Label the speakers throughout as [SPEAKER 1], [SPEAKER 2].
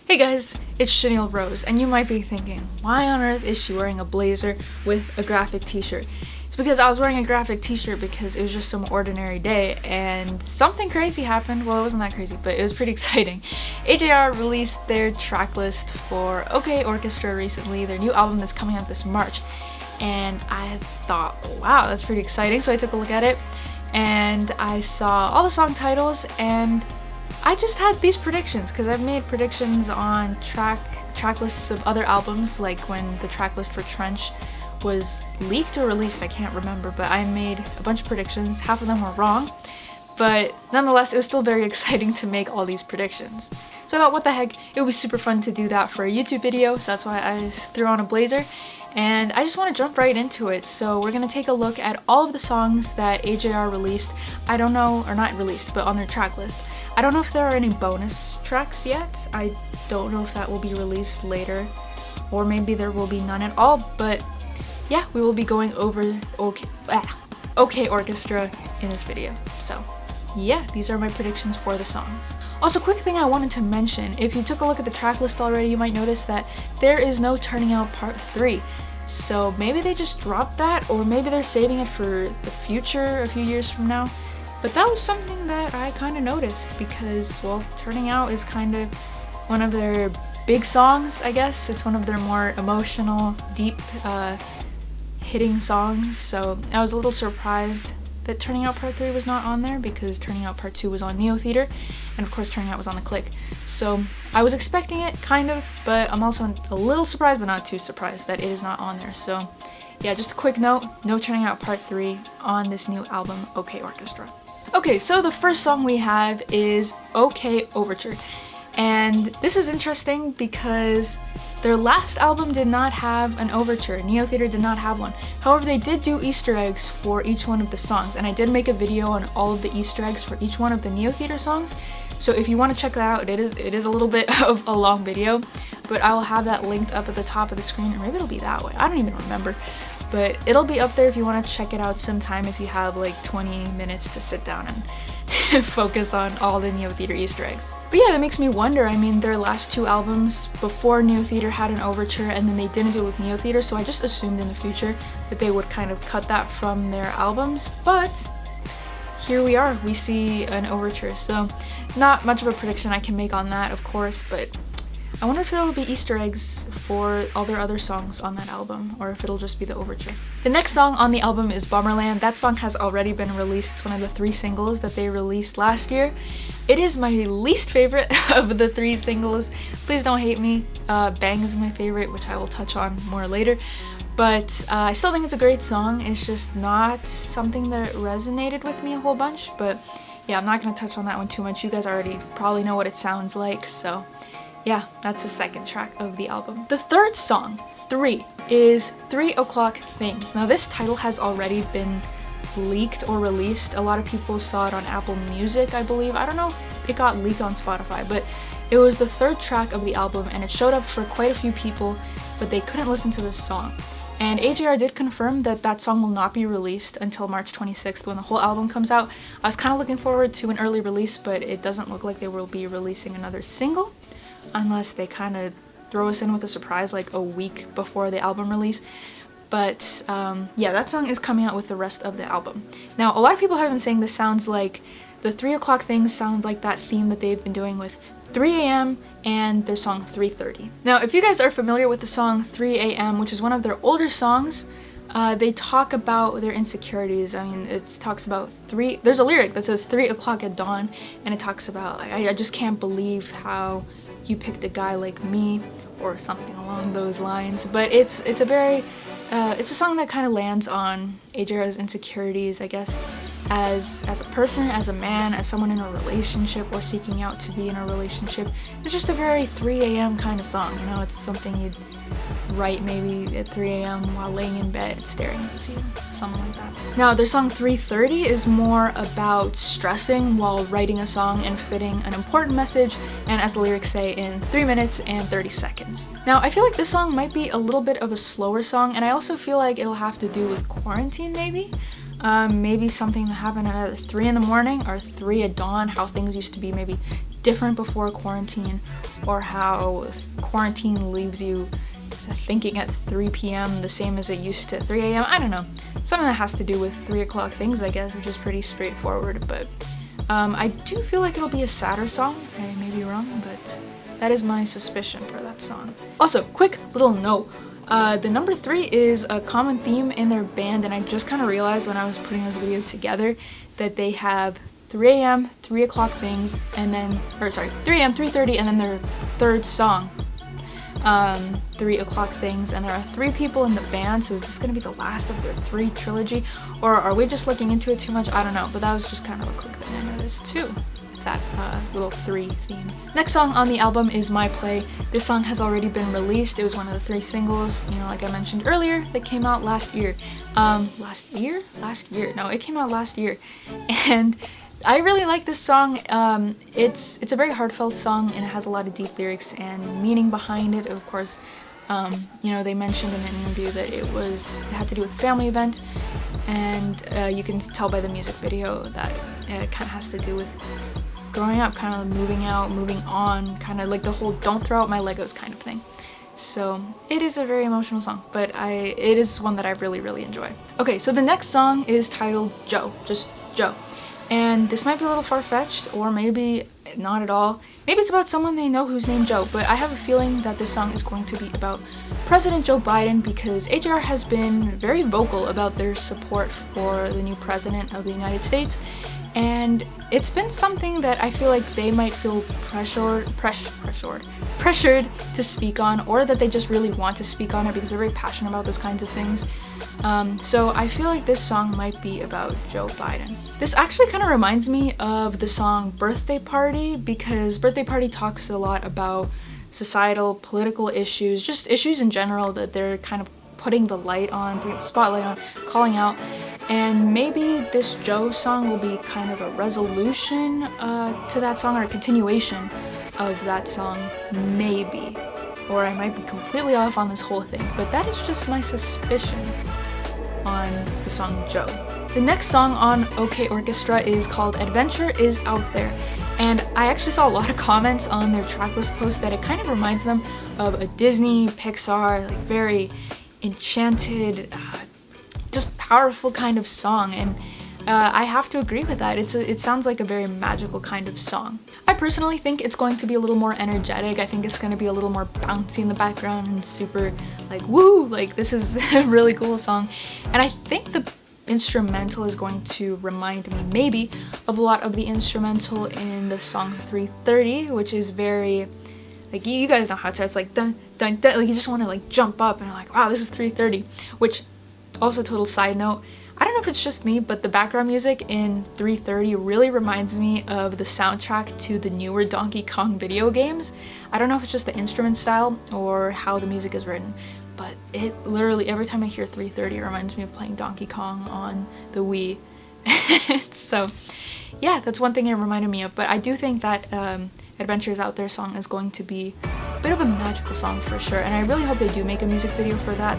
[SPEAKER 1] Hey guys, it's Shanille Rose, and you might be thinking, why on earth is she wearing a blazer with a graphic t-shirt? It's because I was wearing a graphic t-shirt because it was just some ordinary day and something crazy happened. Well, it wasn't that crazy, but it was pretty exciting. AJR released their track list for OK Orchestra recently, their new album that's coming out this March. And I thought, wow, that's pretty exciting. So I took a look at it and I saw all the song titles and I just had these predictions because I've made predictions on track lists of other albums, like when the track list for Trench was leaked or released, I can't remember, but I made a bunch of predictions. Half of them were wrong, but nonetheless, it was still very exciting to make all these predictions. So I thought, what the heck, it would be super fun to do that for a YouTube video, so that's why I just threw on a blazer. And I just want to jump right into it. So we're going to take a look at all of the songs that AJR released. I don't know, or not released, but on their track list. I don't know if there are any bonus tracks yet. I don't know if that will be released later, or maybe there will be none at all, but yeah, we will be going over OK Orchestra in this video. So yeah, these are my predictions for the songs. Also, quick thing I wanted to mention, if you took a look at the track list already, you might notice that there is no Turning Out Part 3. So maybe they just dropped that, or maybe they're saving it for the future a few years from now. But that was something that I kind of noticed because, well, Turning Out is kind of one of their big songs, I guess. It's one of their more emotional, deep, hitting songs. So I was a little surprised that Turning Out Part 3 was not on there because Turning Out Part 2 was on Neo Theater, and of course Turning Out was on the Click. So I was expecting it, kind of, but I'm also a little surprised, but not too surprised that it is not on there. So yeah, just a quick note, no Turning Out Part 3 on this new album, OK Orchestra. Okay, so the first song we have is OK Overture. And this is interesting because their last album did not have an overture. Neo Theater did not have one. However, they did do Easter eggs for each one of the songs, and I did make a video on all of the Easter eggs for each one of the Neo Theater songs. So if you want to check that out, it is a little bit of a long video, but I will have that linked up at the top of the screen, or maybe it'll be that way. I don't even remember. But it'll be up there if you want to check it out sometime if you have like 20 minutes to sit down and focus on all the Neo Theater Easter eggs. But yeah, that makes me wonder. I mean, their last two albums before Neo Theater had an overture and then they didn't do it with Neo Theater, so I just assumed in the future that they would kind of cut that from their albums. But here we are, we see an overture. So not much of a prediction I can make on that, of course, but I wonder if there will be Easter eggs for all their other songs on that album, or if it'll just be the overture. The next song on the album is Bummerland. That song has already been released. It's one of the 3 singles that they released last year. It is my least favorite of the 3 singles. Please don't hate me. Bang is my favorite, which I will touch on more later. But I still think it's a great song. It's just not something that resonated with me a whole bunch. But yeah, I'm not going to touch on that one too much. You guys already probably know what it sounds like, so yeah, that's the second track of the album. The third song, 3, is 3 O'Clock Things. Now this title has already been leaked or released. A lot of people saw it on Apple Music, I believe. I don't know if it got leaked on Spotify, but it was the third track of the album and it showed up for quite a few people, but they couldn't listen to this song. And AJR did confirm that that song will not be released until March 26th when the whole album comes out. I was kind of looking forward to an early release, but it doesn't look like they will be releasing another single unless they kind of throw us in with a surprise like a week before the album release. But yeah, that song is coming out with the rest of the album. Now, a lot of people have been saying this sounds like the 3 O'Clock Things sound like that theme that they've been doing with 3 a.m. and their song 3:30. Now, if you guys are familiar with the song 3 a.m., which is one of their older songs, they talk about their insecurities. I mean, it talks about there's a lyric that says 3 o'clock at dawn, and it talks about, I just can't believe how you picked a guy like me, or something along those lines. But it's a very it's a song that kind of lands on AJR's insecurities, I guess, as a person, as a man, as someone in a relationship or seeking out to be in a relationship. It's just a very 3 a.m. kind of song, you know. It's something you'd write maybe at 3 a.m. while laying in bed staring at the ceiling, something like that. Now, their song 3:30 is more about stressing while writing a song and fitting an important message, and as the lyrics say, in 3 minutes and 30 seconds. Now, I feel like this song might be a little bit of a slower song, and I also feel like it'll have to do with quarantine maybe. Maybe something that happened at 3 in the morning or 3 at dawn, how things used to be maybe different before quarantine, or how quarantine leaves you thinking at 3 p.m. the same as it used to at 3 a.m. I don't know. Something that has to do with 3 o'clock things, I guess, which is pretty straightforward, but I do feel like it'll be a sadder song. I may be wrong, but that is my suspicion for that song. Also, quick little note. The number 3 is a common theme in their band, and I just kind of realized when I was putting this video together that they have 3 a.m., 3 o'clock things, and then, 3 a.m., 3:30, and then their third song, 3 o'clock things, and there are 3 people in the band, so is this going to be the last of their 3 trilogy, or are we just looking into it too much? I don't know, but that was just kind of a quick thing I noticed too. That little 3 theme. Next song on the album is My Play. This song has already been released. It was one of the 3 singles, you know, like I mentioned earlier, that came out last year. Last year? No, it came out last year. And I really like this song. It's a very heartfelt song, and it has a lot of deep lyrics and meaning behind it. Of course, you know, they mentioned in an interview that it had to do with a family event, and you can tell by the music video that it kind of has to do with growing up, kind of moving out, moving on, kind of like the whole don't throw out my Legos kind of thing. So it is a very emotional song, but it is one that I really, really enjoy. Okay, so the next song is titled Joe, just Joe. And this might be a little far-fetched, or maybe not at all. Maybe it's about someone they know who's named Joe, but I have a feeling that this song is going to be about President Joe Biden, because AJR has been very vocal about their support for the new president of the United States. And it's been something that I feel like they might feel pressured to speak on, or that they just really want to speak on it because they're very passionate about those kinds of things. So I feel like this song might be about Joe Biden. This actually kind of reminds me of the song Birthday Party, because Birthday Party talks a lot about societal, political issues, just issues in general that they're kind of putting the light on, putting the spotlight on, calling out. And maybe this Joe song will be kind of a resolution to that song, or a continuation of that song, maybe. Or I might be completely off on this whole thing, but that is just my suspicion on the song Joe. The next song on OK Orchestra is called Adventure Is Out There. And I actually saw a lot of comments on their tracklist post that it kind of reminds them of a Disney, Pixar, like very enchanted, just powerful kind of song, and I have to agree with that. It sounds like a very magical kind of song. I personally think it's going to be a little more energetic. I think it's going to be a little more bouncy in the background and super like woo, like this is a really cool song. And I think the instrumental is going to remind me maybe of a lot of the instrumental in the song 3:30, which is very like, you guys know how it starts, like dun dun dun, like you just want to like jump up and you're like, wow, this is 3:30. Which, also total side note, I don't know if it's just me, but the background music in 3:30 really reminds me of the soundtrack to the newer Donkey Kong video games. I don't know if it's just the instrument style or how the music is written, but it literally, every time I hear 3:30, it reminds me of playing Donkey Kong on the Wii. So yeah, that's one thing it reminded me of, but I do think that Adventures Out There song is going to be a bit of a magical song for sure, and I really hope they do make a music video for that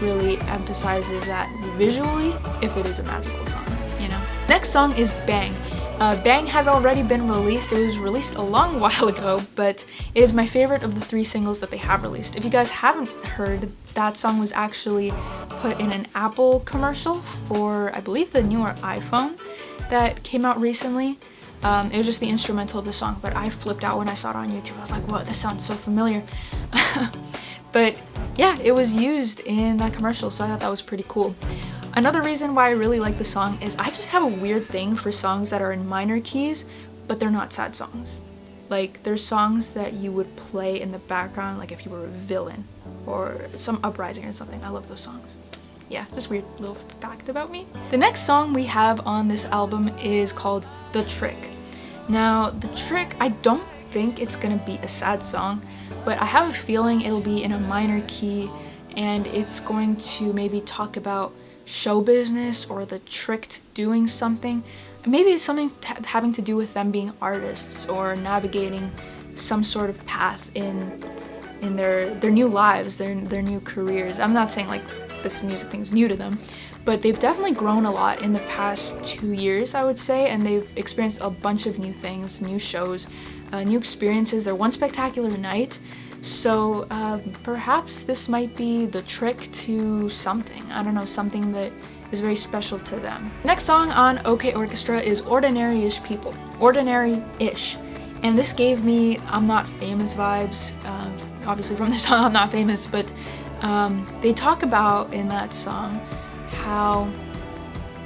[SPEAKER 1] really emphasizes that visually, if it is a magical song, you know? Next song is Bang. Bang has already been released. It was released a long while ago, but it is my favorite of the 3 singles that they have released. If you guys haven't heard, that song was actually put in an Apple commercial for, I believe, the newer iPhone that came out recently. It was just the instrumental of the song, but I flipped out when I saw it on YouTube. I was like, whoa, this sounds so familiar. But yeah, it was used in that commercial, so I thought that was pretty cool. Another reason why I really like the song is I just have a weird thing for songs that are in minor keys, but they're not sad songs. Like, there's songs that you would play in the background, like if you were a villain or some uprising or something. I love those songs. Yeah, just weird little fact about me. The next song we have on this album is called The Trick. Now, The Trick, I don't think it's gonna be a sad song, but I have a feeling it'll be in a minor key, and it's going to maybe talk about show business or the trick to doing something. Maybe it's something having to do with them being artists or navigating some sort of path in their new lives, their new careers. I'm not saying like this music thing's new to them, but they've definitely grown a lot in the past 2 years, I would say, and they've experienced a bunch of new things, new shows, new experiences. They're one spectacular night. So perhaps this might be the trick to something. I don't know, something that is very special to them. Next song on OK Orchestra is Ordinary-ish People. Ordinary-ish. And this gave me I'm Not Famous vibes, obviously from the song I'm Not Famous, but they talk about in that song how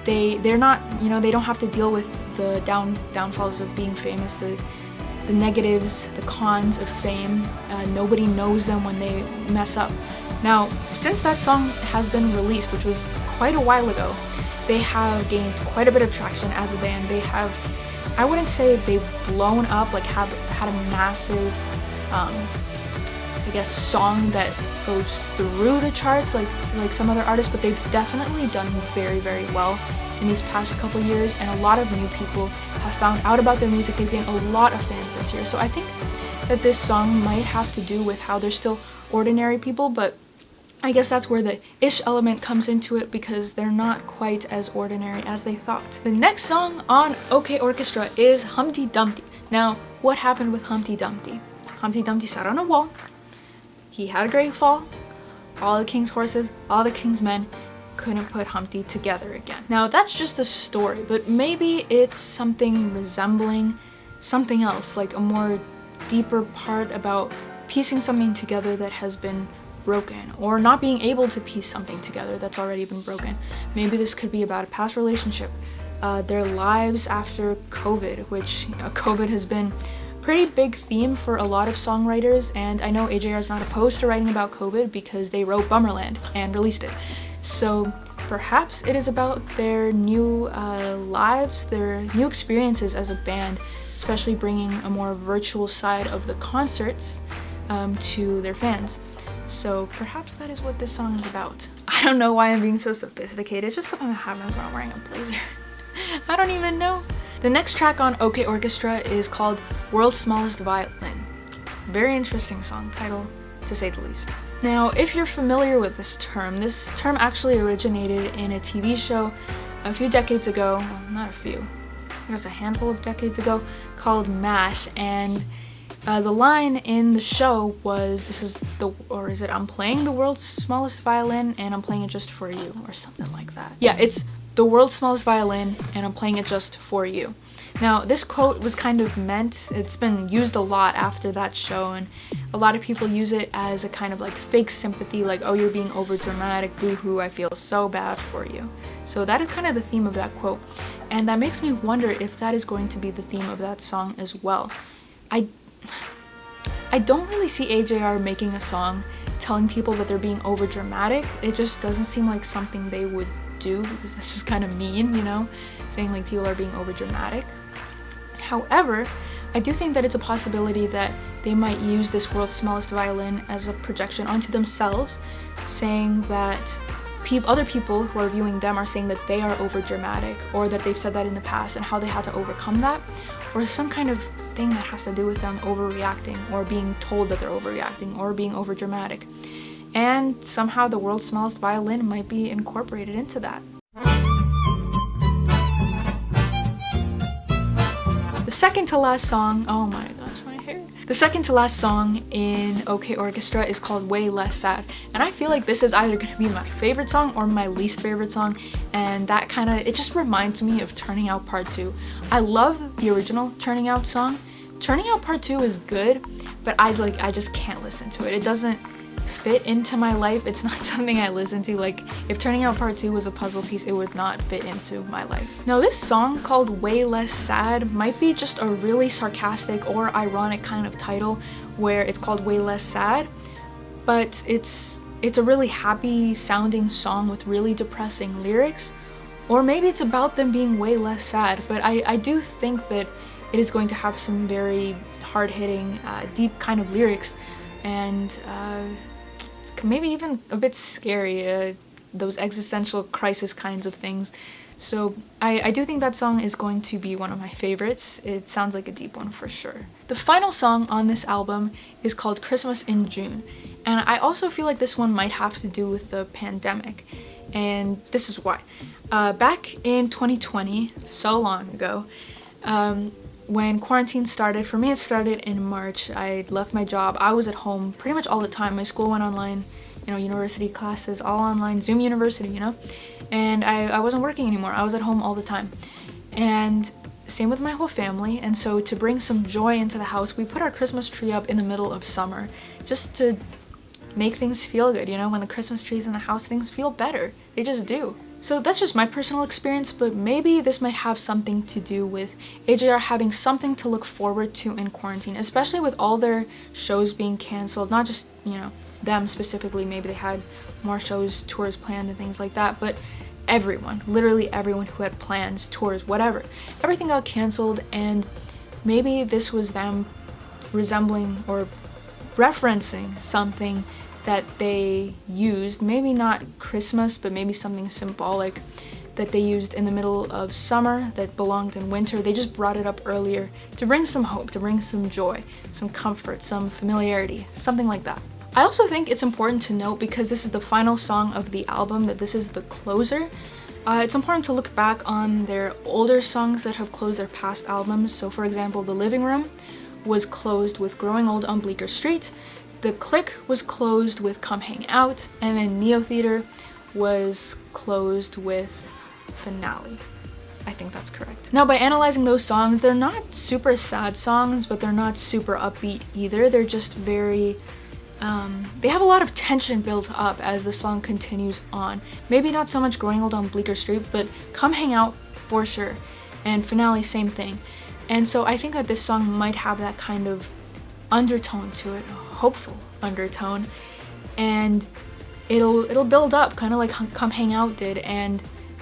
[SPEAKER 1] they're not, they don't have to deal with the downfalls of being famous, the negatives, the cons of fame. Nobody knows them when they mess up. Now, since that song has been released, which was quite a while ago, they have gained quite a bit of traction as a band. They have, I wouldn't say they've blown up, like had a massive, I guess, song that goes through the charts like some other artists, but they've definitely done very, very well in these past couple years, and a lot of new people have found out about their music. They've gained a lot of fans this year, so I think that this song might have to do with how they're still ordinary people, but I guess that's where the ish element comes into it, because they're not quite as ordinary as they thought. The next song on OK Orchestra is Humpty Dumpty. Now, what happened with Humpty Dumpty? Humpty Dumpty sat on a wall. He had a great fall. All the king's horses, all the king's men couldn't put Humpty together again. Now, that's just the story, but maybe it's something resembling something else, like a more deeper part about piecing something together that has been broken, or not being able to piece something together that's already been broken. Maybe this could be about a past relationship, their lives after COVID, which COVID has been pretty big theme for a lot of songwriters, and I know AJR is not opposed to writing about COVID because they wrote Bummerland and released it. So perhaps it is about their new lives, their new experiences as a band, especially bringing a more virtual side of the concerts to their fans. So perhaps that is what this song is about. I don't know why I'm being so sophisticated. It's just something that happens when I'm wearing a blazer. I don't even know. The next track on OK Orchestra is called World's Smallest Violin. Very interesting song title, to say the least. Now, if you're familiar with this term actually originated in a TV show a few decades ago, well, not a few, there's a handful of decades ago, called MASH, and the line in the show was, I'm playing the world's smallest violin and I'm playing it just for you, or something like that. Yeah, it's the world's smallest violin and I'm playing it just for you. Now, this quote was kind of meant, it's been used a lot after that show, and a lot of people use it as a kind of like fake sympathy, like, oh, you're being over dramatic, boo-hoo, I feel so bad for you. So that is kind of the theme of that quote, and that makes me wonder if that is going to be the theme of that song as well. I don't really see AJR making a song telling people that they're being over dramatic. It just doesn't seem like something they would do, because that's just kind of mean, saying like people are being over dramatic. However, I do think that it's a possibility that they might use this world's smallest violin as a projection onto themselves, saying that other people who are viewing them are saying that they are over dramatic, or that they've said that in the past and how they had to overcome that, or some kind of thing that has to do with them overreacting, or being told that they're overreacting, or being over dramatic. And somehow the world's smallest violin might be incorporated into that. The second to last song, oh my gosh, my hair. The second to last song in OK Orchestra is called Way Less Sad, and I feel like this is either going to be my favorite song or my least favorite song, and that it just reminds me of Turning Out Part 2. I love the original Turning Out song. Turning Out Part 2 is good, but I just can't listen to it. It doesn't fit into my life. It's not something I listen to. Like, if Turning Out Part 2 was a puzzle piece, it would not fit into my life. Now, this song called Way Less Sad might be just a really sarcastic or ironic kind of title, where it's called Way Less Sad, but it's a really happy sounding song with really depressing lyrics, or maybe it's about them being way less sad, but I do think that it is going to have some very hard-hitting, deep kind of lyrics, and maybe even a bit scary, those existential crisis kinds of things. So I do think that song is going to be one of my favorites. It sounds like a deep one for sure. The final song on this album is called Christmas in June, and I also feel like this one might have to do with the pandemic. and this is why. Back in 2020, so long ago, when quarantine started, for me it started in March. I left my job. I was at home pretty much all the time. My school went online, you know, university classes, all online, Zoom University, you know, and I wasn't working anymore. I was at home all the time. And same with my whole family, and so to bring some joy into the house, we put our Christmas tree up in the middle of summer, just to make things feel good, you know? When the Christmas tree's in the house, things feel better. They just do. So that's just my personal experience, but maybe this might have something to do with AJR having something to look forward to in quarantine, especially with all their shows being canceled. Not just, you know, them specifically, maybe they had more shows, tours planned and things like that, but everyone, literally everyone who had plans, tours, whatever, everything got canceled, and maybe this was them resembling or referencing something that they used, maybe not Christmas, but maybe something symbolic that they used in the middle of summer that belonged in winter. They just brought it up earlier to bring some hope, to bring some joy, some comfort, some familiarity, something like that. I also think it's important to note, because this is the final song of the album, that this is the closer. It's important to look back on their older songs that have closed their past albums. So for example, The Living Room was closed with Growing Old on Bleecker Street. The Click was closed with Come Hang Out, and then Neo Theater was closed with Finale. I think that's correct. Now, by analyzing those songs, they're not super sad songs, but they're not super upbeat either. They're just very they have a lot of tension built up as the song continues on. Maybe not so much Growing Old on Bleecker Street, but Come Hang Out for sure, and Finale, same thing. And so I think that this song might have that kind of undertone to it, a hopeful undertone, and it'll build up, kind of like Come Hang Out did. And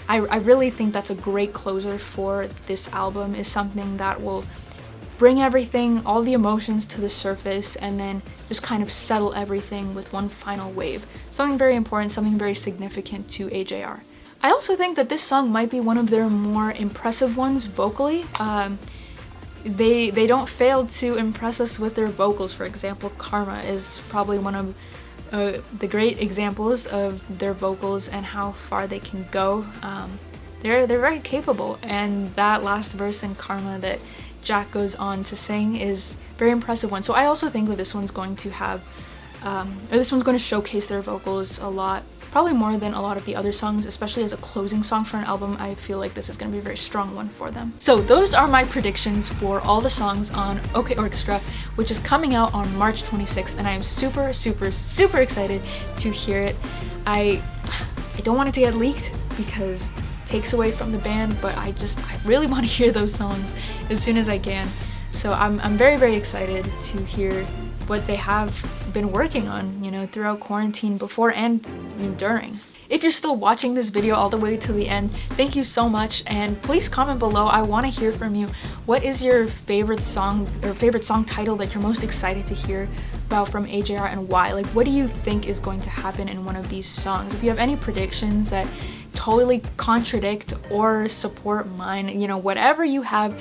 [SPEAKER 1] I really think that's a great closer for this album, is something that will bring everything, all the emotions to the surface, and then just kind of settle everything with one final wave. Something very important, something very significant to AJR. I also think that this song might be one of their more impressive ones vocally. They don't fail to impress us with their vocals. For example, Karma is probably one of the great examples of their vocals and how far they can go. They're very capable, and that last verse in Karma that Jack goes on to sing is a very impressive one. So I also think that this one's going to have, this one's going to showcase their vocals a lot, probably more than a lot of the other songs, especially as a closing song for an album. I feel like this is going to be a very strong one for them. So those are my predictions for all the songs on OK Orchestra, which is coming out on March 26th, and I am super, super, super excited to hear it. I don't want it to get leaked because takes away from the band, but I really want to hear those songs as soon as I can. So I'm very, very excited to hear what they have been working on, you know, throughout quarantine, before and during. If you're still watching this video all the way to the end, thank you so much, and please comment below. I want to hear from you. What is your favorite song or favorite song title that you're most excited to hear about from AJR, and why? Like, what do you think is going to happen in one of these songs? If you have any predictions that totally contradict or support mine, you know, whatever you have,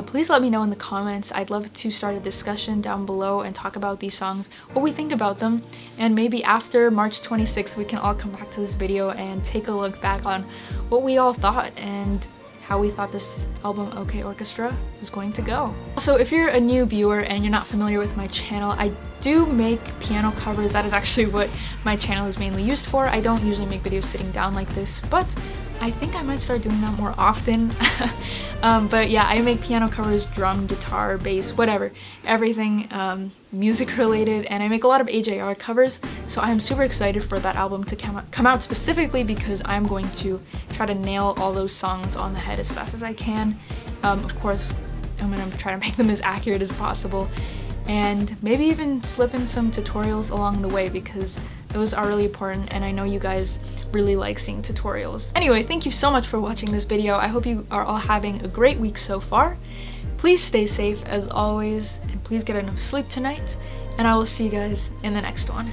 [SPEAKER 1] please let me know in the comments. I'd love to start a discussion down below and talk about these songs, what we think about them, and maybe after March 26th we can all come back to this video and take a look back on what we all thought and how we thought this album OK Orchestra was going to go. Also, if you're a new viewer and you're not familiar with my channel, I do make piano covers. That is actually what my channel is mainly used for. I don't usually make videos sitting down like this, but I think I might start doing that more often. But yeah, I make piano covers, drum, guitar, bass, whatever, everything music related, and I make a lot of AJR covers, so I am super excited for that album to come out specifically because I'm going to try to nail all those songs on the head as fast as I can. Of course, I'm going to try to make them as accurate as possible, and maybe even slip in some tutorials along the way because those are really important, and I know you guys really like seeing tutorials. Anyway, thank you so much for watching this video. I hope you are all having a great week so far. Please stay safe as always, and please get enough sleep tonight, and I will see you guys in the next one.